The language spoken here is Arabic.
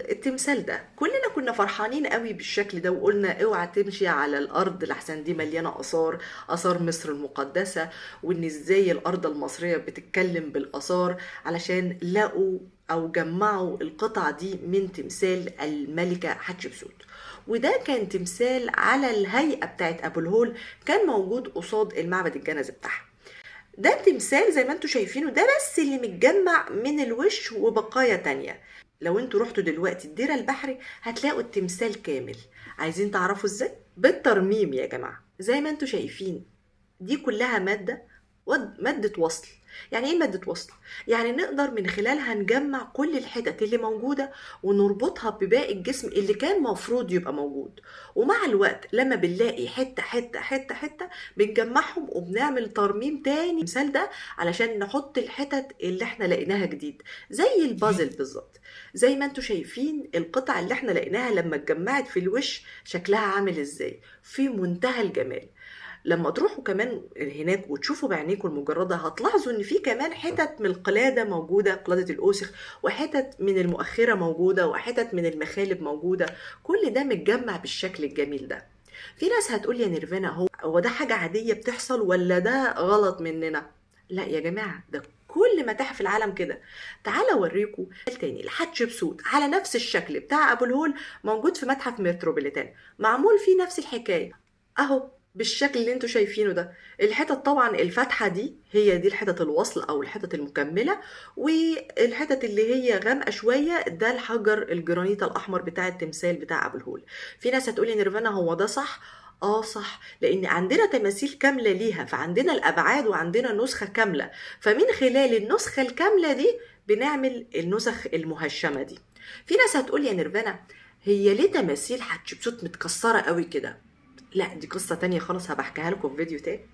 التمثال ده كلنا كنا فرحانين قوي بالشكل ده، وقلنا اوعى تمشي على الارض لحسن دي مليانه اثار مصر المقدسه، وان ازاي الارض المصريه بتتكلم بالاثار، علشان لقوا او جمعوا القطعه دي من تمثال الملكه حتشبسوت. وده كان تمثال على الهيئه بتاعت ابو الهول، كان موجود قصاد المعبد الجنزي بتاعها. ده تمثال زي ما انتوا شايفينه ده بس اللي متجمع من الوش وبقايا تانية. لو انتوا رحتوا دلوقتي الديرة البحري هتلاقوا التمثال كامل. عايزين تعرفوا ازاي؟ بالترميم يا جماعة. زي ما انتوا شايفين دي كلها مادة وصل. يعني ايه مادة وصل؟ يعني نقدر من خلالها نجمع كل الحتت اللي موجودة ونربطها بباقي الجسم اللي كان مفروض يبقى موجود. ومع الوقت لما بنلاقي حتة حتة حتة حتة بنجمعهم وبنعمل ترميم تاني المثال ده، علشان نحط الحتت اللي احنا لقيناها جديد، زي البازل بالظبط. زي ما انتوا شايفين القطع اللي احنا لقيناها لما اتجمعت في الوش شكلها عامل ازاي، في منتهى الجمال. لما تروحوا كمان هناك وتشوفوا بعينيكم المجردة هتلاحظوا ان في كمان حتت من القلادة موجودة، قلادة الأوسخ، وحتت من المؤخرة موجودة، وحتت من المخالب موجودة. كل ده متجمع بالشكل الجميل ده. في ناس هتقول يا نيرفانا، هو ده حاجة عادية بتحصل ولا ده غلط مننا؟ لا يا جماعة، ده كل متاحف العالم كده. تعالى اوريكم تاني الحتشبسوت على نفس الشكل بتاع ابو الهول، موجود في متحف متروبوليتان، معمول فيه نفس الحكاية اهو بالشكل اللي انتوا شايفينه ده. الحتت طبعا الفاتحة دي هي دي الحتت الوصل او الحتت المكملة، والحتت اللي هي غامقة شوية ده الحجر الجرانيت الاحمر بتاع التمثال بتاع ابو الهول. في ناس هتقولي نيرفانا هو ده صح؟ اه صح، لان عندنا تماثيل كاملة ليها، فعندنا الابعاد وعندنا نسخة كاملة، فمن خلال النسخة الكاملة دي بنعمل النسخ المهشمة دي. في ناس هتقول يا نيرفانا، هي ليه تماثيل حتشبسوت متكسرة قوي كده؟ لا دي قصة تانية خالص، هبحكيها لكم في فيديو تاني.